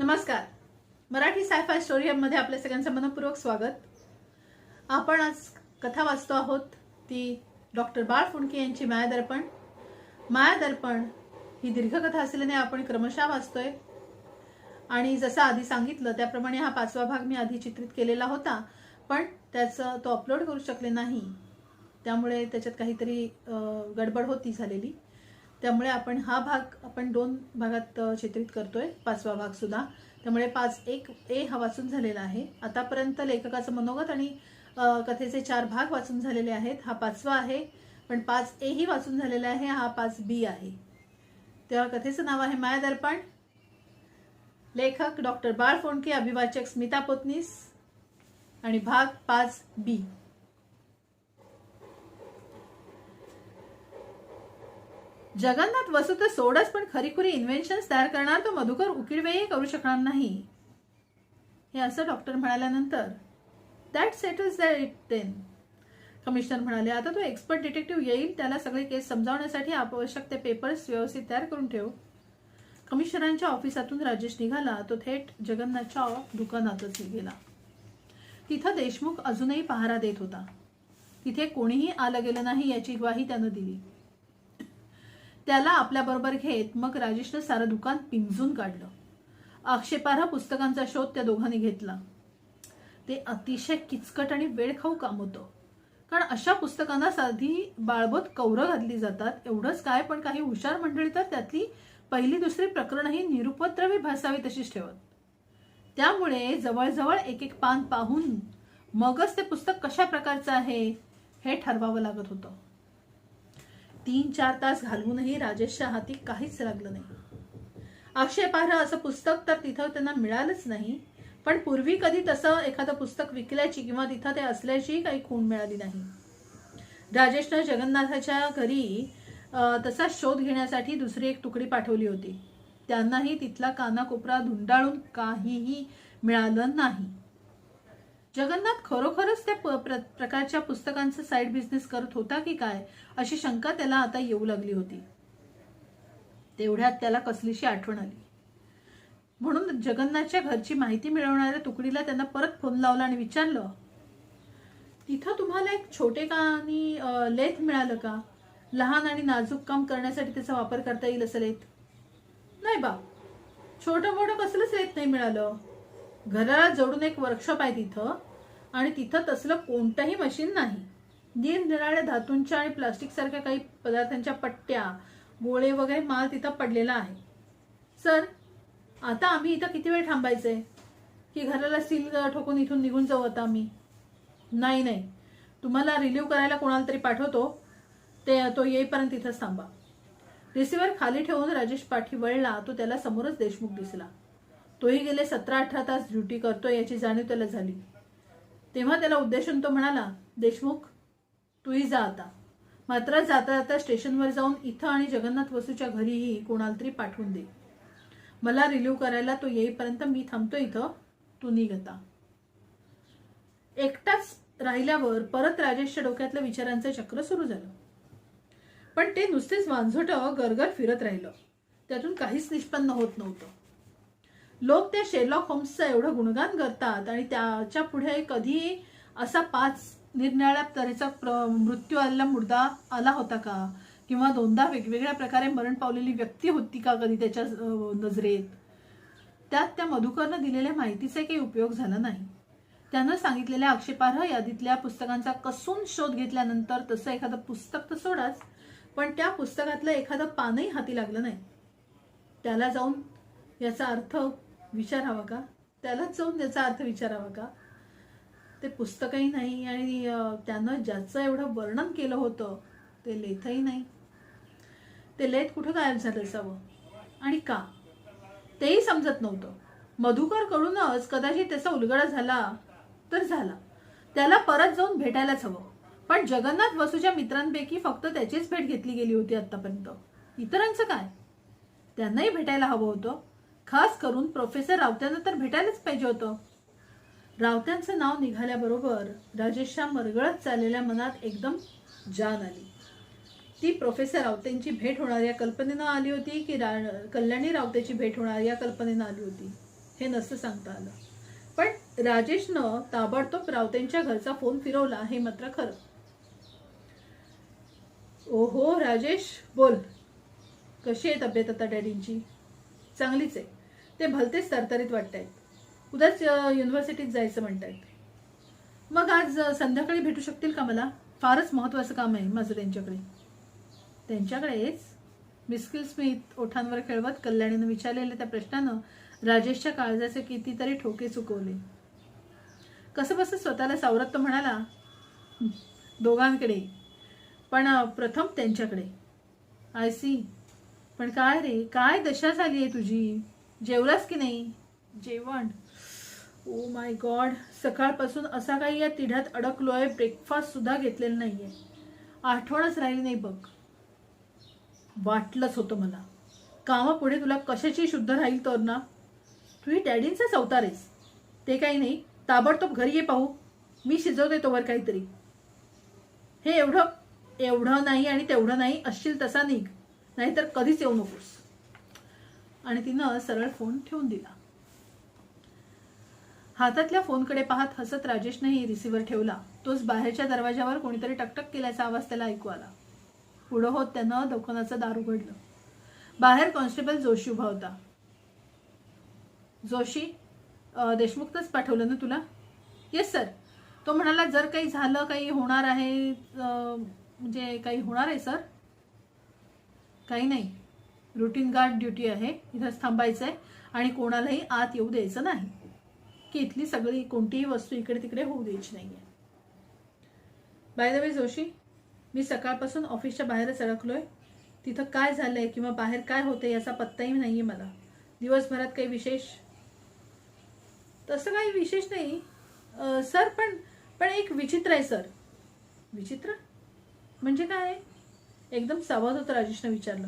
नमस्कार. Marathi sci-fi story हबमध्ये आपल्या सगळ्यांचं मनपूर्वक स्वागत. आपण आज कथा वाचतो आहोत ती डॉक्टर बाळ फुंडके यांची मायादर्पण. मायादर्पण ही दीर्घकथा असल्याने आपण क्रमशः वाचतोय आणि जसं आधी सांगितलं त्याप्रमाणे हा 5वा भाग मी आधी चित्रित केलेला होता, पण त्याचं तो अपलोड करू शकले नाही, त्यामुळे त्याच्यात काहीतरी गडबड होती झालेली. त्यामुळे आपण हा भाग आपण 2 भागात चित्रित करतोय, 5वा भाग सुद्धा. त्यामुळे 5.1 हा वाचून झालेला आहे. आतापर्यंत लेखकाचं मनोगत आणि कथेचे 4 भाग वाचून झालेले आहेत. हा 5वा आहे, पण 5A ही वाचून झालेला आहे. हा 5B आहे. तेव्हा कथेचं नाव आहे मायादर्पण. लेखक डॉक्टर बाळ फुंडके, अभिवाचक स्मिता पोतनीस आणि भाग 5B. जगन्नाथ वसू तर सोडच, पण खरीखुरी इन्व्हेन्शन्स तयार करणार तो मधुकर उकिडवेही करू शकणार नाही, हे असं डॉक्टर म्हणाल्यानंतर that settles it then. Commissioner म्हणाले, आता तो एक्सपर्ट डिटेक्टिव्ह येईल, त्याला सगळे केस समजावण्यासाठी आवश्यक ते पेपर्स व्यवस्थित तयार करून ठेव. कमिशनरांच्या ऑफिसातून राजेश निघाला. तो थेट जगन्नाथच्या दुकानातच गेला. तिथं देशमुख अजूनही पहारा देत होता. तिथे कोणीही आलं गेलं नाही याची ग्वाही त्यानं दिली. त्याला आपल्याबरोबर घेत मग राजेशनं सारं दुकान पिंजून काढलं. आक्षेपार्ह पुस्तकांचा शोध त्या दोघांनी घेतला. ते अतिशय किचकट आणि वेळखाऊ काम होतं, कारण अशा पुस्तकांना साधी बाळबोत कौरं घातली जातात. एवढंच काय, पण काही हुशार मंडळी तर त्यातली पहिली दुसरी प्रकरणही निरुपद्रवी भासावी तशीच ठेवत. त्यामुळे जवळजवळ एक एक पान पाहून मगच ते पुस्तक कशा प्रकारचं आहे हे ठरवावं लागत होतं. 3-4 तास घालवूनही राजेशच्या हाती काहीच लागलं नाही. आक्षेपार्ह असं पुस्तक तर तिथं त्यांना मिळालंच नाही, पण पूर्वी कधी तसं एखादं पुस्तक विकल्याची किंवा तिथं ते असल्याची काही खूण मिळाली नाही. राजेशनं जगन्नाथाच्या घरी तसा शोध घेण्यासाठी दुसरी एक तुकडी पाठवली होती. त्यांनाही तिथला कानाकोपरा धुंडाळून काहीही मिळालं नाही. जगन्नाथ खरोखरच त्या प्रकारच्या पुस्तकांचा साईड बिझनेस करत होता की काय, अशी शंका त्याला आता येऊ लागली होती. तेवढ्यात त्याला कसलीशी आठवण आली. म्हणून जगन्नाथच्या घरची माहिती मिळवणाऱ्या तुकडीला त्यांना परत फोन लावला आणि विचारलं, तिथं तुम्हाला एक छोटेखानी लेथ मिळालं का? लहान आणि नाजूक काम करण्यासाठी त्याचा वापर करता येईल असं लेथ. नाही बा, छोटं मोठं कसलंच लेथ नाही मिळालं. घराला जोडून एक वर्कशॉप आहे तिथं, आणि तिथं तसलं कोणतंही मशीन नाही. निरनिराळ्या धातूंच्या आणि प्लास्टिक सारख्या काही पदार्थांच्या पट्ट्या, गोळे वगैरे माल तिथं पडलेला आहे. सर, आता आम्ही इथं किती वेळ थांबायचंय की घराला सील ठोकून इथून निघून जाऊ आता आम्ही? नाही, तुम्हाला रिलीव्ह करायला कोणाला तरी पाठवतो, तो येईपर्यंत इथंच थांबा. रिसिव्हर खाली ठेवून राजेश पाठी वळला. तो त्याला समोरच देशमुख दिसला. तोही गेले 17-18 तास ड्युटी करतोय याची जाणीव त्याला झाली. तेव्हा त्याला उद्देशून तो म्हणाला, देशमुख, तूही जा आता. मात्र जाता जाता स्टेशनवर जाऊन इथं आणि जगन्नाथ वसूच्या घरीही कोणाला तरी पाठवून दे. मला रिलीव्ह करायला तो येईपर्यंत मी थांबतो इथं, तू निघ आता. एकटाच राहिल्यावर परत राजेशच्या डोक्यातल्या विचारांचं चक्र सुरू झालं. पण ते नुसतेच वांझोटं गरगर फिरत राहिलं. त्यातून काहीच निष्पन्न होत नव्हतं. लोक त्या शेरलॉक होम्सचं एवढं गुणगान करतात आणि त्याच्या पुढे कधी असा 5 निरनिराळ्या तऱ्हेचा मृत्यू आलेला मुर्दा आला होता का, किंवा 2दा वेगवेगळ्या प्रकारे मरण पावलेली व्यक्ती होती का कधी त्याच्या नजरेत. त्यात त्या मधुकरनं दिलेल्या माहितीचा काही उपयोग झाला नाही. त्यानं सांगितलेल्या आक्षेपार्ह यादीतल्या पुस्तकांचा कसून शोध घेतल्यानंतर तसं एखादं पुस्तक तर सोडाच, पण त्या पुस्तकातलं एखादं पानही हाती लागलं नाही. त्याला जाऊन याचा अर्थ विचारावा का? त्यालाच जाऊन त्याचा अर्थ विचारावा का? ते पुस्तकही नाही आणि त्यानं ज्याचं एवढं वर्णन केलं होतं ते लेथही नाही. ते लेथ कुठं गायब झालं असावं आणि का, तेही समजत नव्हतं. मधुकर कडूनच कदाचित त्याचा उलगडा झाला तर झाला. त्याला परत जाऊन भेटायलाच हवं. पण जगन्नाथ वसूच्या मित्रांपैकी फक्त त्याचीच भेट घेतली गेली होती आतापर्यंत. इतरांचं काय? त्यांनाही भेटायला हवं होतं. खास करून प्रोफेसर रावत्यांना तर भेटायलाच पाहिजे होतं. रावत्यांचं नाव निघाल्याबरोबर राजेशच्या मरगळत चाललेल्या मनात एकदम जान आली. ती प्रोफेसर रावतेंची भेट होणार या कल्पनेनं आली होती की कल्याणी रावतेची भेट होणार या कल्पनेनं आली होती हे नसतं सांगता आलं. पण राजेशनं ताबडतोब रावतेंच्या घरचा फोन फिरवला हे मात्र खरं. ओहो राजेश, बोल. कशी आहे तब्येत आता डॅडींची? चांगलीच आहे. ते भलतेच तरतरीत वाटतायत. उद्याच युनिव्हर्सिटीत जायचं म्हणतायत. मग आज संध्याकाळी भेटू शकतील का मला? फारच महत्वाचं काम आहे माझं त्यांच्याकडे. त्यांच्याकडेच? मिस्किल स्मिथ ओठांवर खेळवत कल्याणीनं विचारलेल्या त्या प्रश्नानं राजेशच्या काळजाचे कितीतरी ठोके चुकवले. कसं बसं स्वतःला सावरत तो म्हणाला, दोघांकडे, पण प्रथम त्यांच्याकडे. I see. पण काय रे, काय दशा झाली आहे तुझी? जेवलास की नाही? जेवण? ओ माय गॉड, सकाळपासून असा काही या तिढ्यात अडकलोय, ब्रेकफास्ट सुद्धा घेतलेला नाहीये. आठवणच राहिली नाही बघ. वाटलंच होतं मला. कामापुढे तुला कशाची शुद्ध राहील तर ना. तू ही डॅडींचाच अवतार आहेस. ते काही नाही, ताबडतोब घरी ये पाहू. मी शिजवते तोवर काहीतरी. हे एवढं नाही आणि तेवढं नाही, असशील तसा निघ, नाहीतर कधीच येऊ नकोस. आणि तिनं सरळ फोन ठेवून दिला. हातातल्या फोनकडे पाहत हसत राजेशनेही रिसिव्हर ठेवला. तोच बाहेरच्या दरवाजावर कोणीतरी टकटक केल्याचा आवाज त्याला ऐकू आला. पुढं होत त्यानं दुकानाचं दार उघडलं. बाहेर कॉन्स्टेबल जोशी उभा होता. जोशी, देशमुखनंच पाठवलं ना तुला? Yes sir. तो म्हणाला जर काही झालं, काही होणार आहे, म्हणजे काही होणार आहे सर? काही नाही, रुटीन गार्ड ड्युटी आहे, इथंच थांबायचं आहे आणि कोणालाही आत येऊ द्यायचं नाही, की इथली सगळी कोणतीही वस्तू इकडे तिकडे होऊ द्यायची नाहीये. बाय द वे जोशी, मी सकाळपासून ऑफिसच्या बाहेरच अडकलोय. तिथं काय झालंय किंवा बाहेर काय होतंय याचा पत्ताही नाहीये मला. दिवसभरात काही विशेष? तसं काही विशेष नाही सर, पण एक विचित्र आहे सर. विचित्र म्हणजे काय? एकदम सावध होतं राजेशनं विचारलं.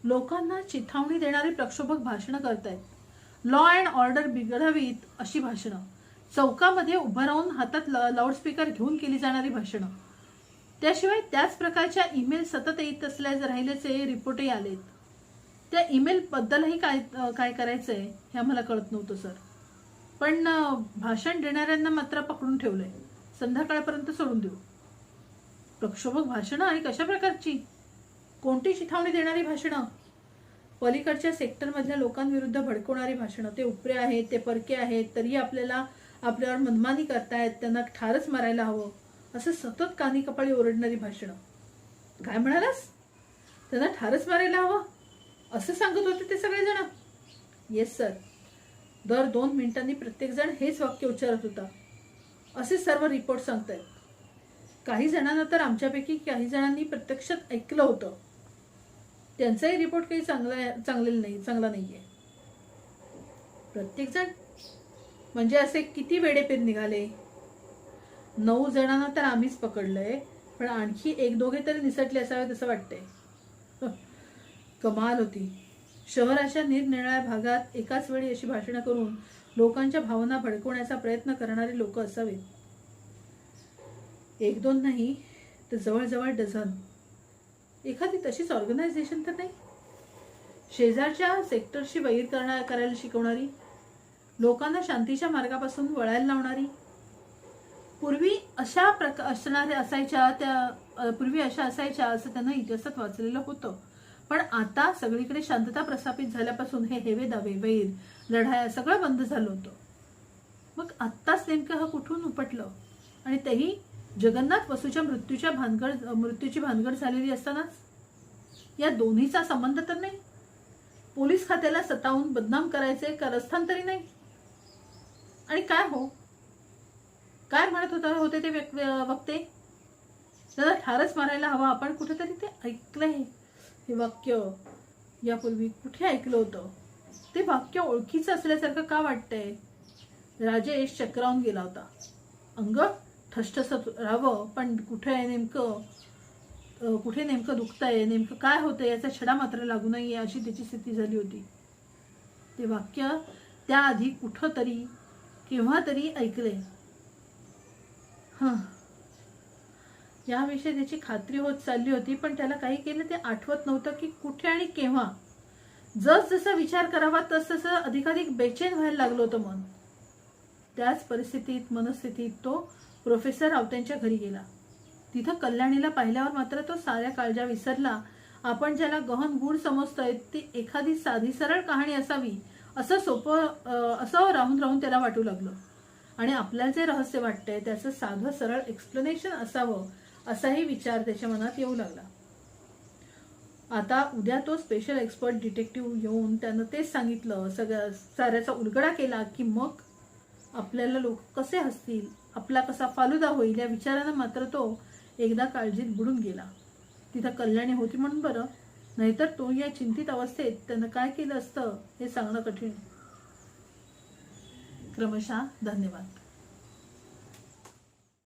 लोकांना चिथावणी देणारी प्रक्षोभक भाषणं करतायत. लॉ अँड ऑर्डर बिघडावीत अशी भाषणं. चौकामध्ये उभं राहून हातात लाऊडस्पीकर घेऊन केली जाणारी भाषणं. त्याशिवाय त्याच प्रकारच्या ईमेल सतत येत राहिल्याचे रिपोर्टही आलेत. त्या ईमेल बद्दलही काय करायचंय हे आम्हाला कळत नव्हतं सर. पण भाषण देणाऱ्यांना मात्र पकडून ठेवलंय. संध्याकाळपर्यंत सोडून देऊ. प्रक्षोभक भाषणं आणि कशा प्रकारची? कोणती चिथावणी देणारी भाषणं? पलीकडच्या सेक्टरमधल्या लोकांविरुद्ध भडकवणारी भाषणं. ते उपरे आहेत, ते परके आहेत, तरी आपल्यावर मनमानी करतायत, त्यांना ठारच मारायला हवं असं सतत कानी कपाळी ओरडणारी भाषणं. काय म्हणालास? त्यांना ठारच मारायला हवं असं सांगत होते ते सगळेजण? Yes sir. दर 2 मिनिटांनी प्रत्येक जण हेच वाक्य उच्चारत होता असे सर्व रिपोर्ट सांगतायत. काही जणांना तर आमच्यापैकी काही जणांनी प्रत्यक्षात ऐकलं होतं. त्यांचाही रिपोर्ट काही चांगला नाहीये. प्रत्येक जण म्हणजे असे किती वेडेपेर निघाले? 9 जणांना तर आम्हीच पकडलंय, पण आणखी 1-2 तरी निसटले असावेत असं वाटतंय. कमाल होती. शहराच्या निरनिराळ्या भागात एकाच वेळी अशी भाषणं करून लोकांच्या भावना भडकवण्याचा प्रयत्न करणारी लोक असावेत. 1-2 नाही तर जवळजवळ डझन. एखादी तशीच ऑर्गनायझेशन तर नाही? शेजारच्या सेक्टरशी वैर करायला शिकवणारी, लोकांना शांतीच्या मार्गापासून वळायला लावणारी. पूर्वी अशा असायच्या असं त्यांना इतिहासात वाचलेलं होतं. पण आता सगळीकडे शांतता प्रस्थापित झाल्यापासून हे हेवे दावे, वैर, लढाया सगळं बंद झालं होतं. मग आत्ताच नेमकं हा कुठून उपटलं? आणि तेही जगन्नाथ वसूच्या मृत्यूची भानगड झालेली असतानाच. या दोन्हीचा संबंध तर नाही. पोलीस खात्याला सतावून बदनाम करायचे कारस्थान तरी नाही. आणि काय म्हणत होते ते वक्ते? त्याला ठारच मारायला हवा. आपण कुठेतरी ते ऐकलंय हे वाक्य. यापूर्वी कुठे ऐकलं होतं? ते वाक्य ओळखीचं असल्यासारखं का वाटतंय? राजेश चक्रावून गेला होता. अंग ठसठसत राहावं, पण कुठे नेमकं दुखतंय, नेमकं काय होतंय याचा छडा मात्र लागू नये अशी त्याची स्थिती झाली होती. ते वाक्य त्याआधी कुठंतरी केव्हा तरी ऐकले. याविषयी त्याची खात्री होत चालली होती, पण त्याला काही केलं ते आठवत नव्हतं की कुठे आणि केव्हा. जसजसा विचार करावा तसतसं अधिकाधिक बेचैन व्हायला लागलं होतं मन. त्याच मनस्थितीत तो प्रोफेसर रावतेंच्या घरी गेला. तिथं कल्याणीला पाहिल्यावर मात्र तो साऱ्या काळजा विसरला. आपण ज्याला गहन गूढ समजतोय ती एखादी साधी सरळ कहाणी असावी असं असं राहून राहून त्याला वाटू लागलं. आणि आपल्याला जे रहस्य वाटतंय त्याचं साधं सरळ एक्सप्लेनेशन असावं असाही विचार त्याच्या मनात येऊ लागला. आता उद्या तो स्पेशल एक्सपर्ट डिटेक्टिव्ह येऊन त्यानं तेच सांगितलं, साऱ्याचा उलगडा केला की मग आपल्याला लोक कसे हसतील, आपला कसा फालुदा होईल या विचारानं मात्र तो एकदा काळजीत बुडून गेला. तिथं कल्याणी होती म्हणून बरं, नाहीतर तो या चिंतित अवस्थेत त्यानं काय केलं असतं हे सांगणं कठीण. क्रमशः धन्यवाद.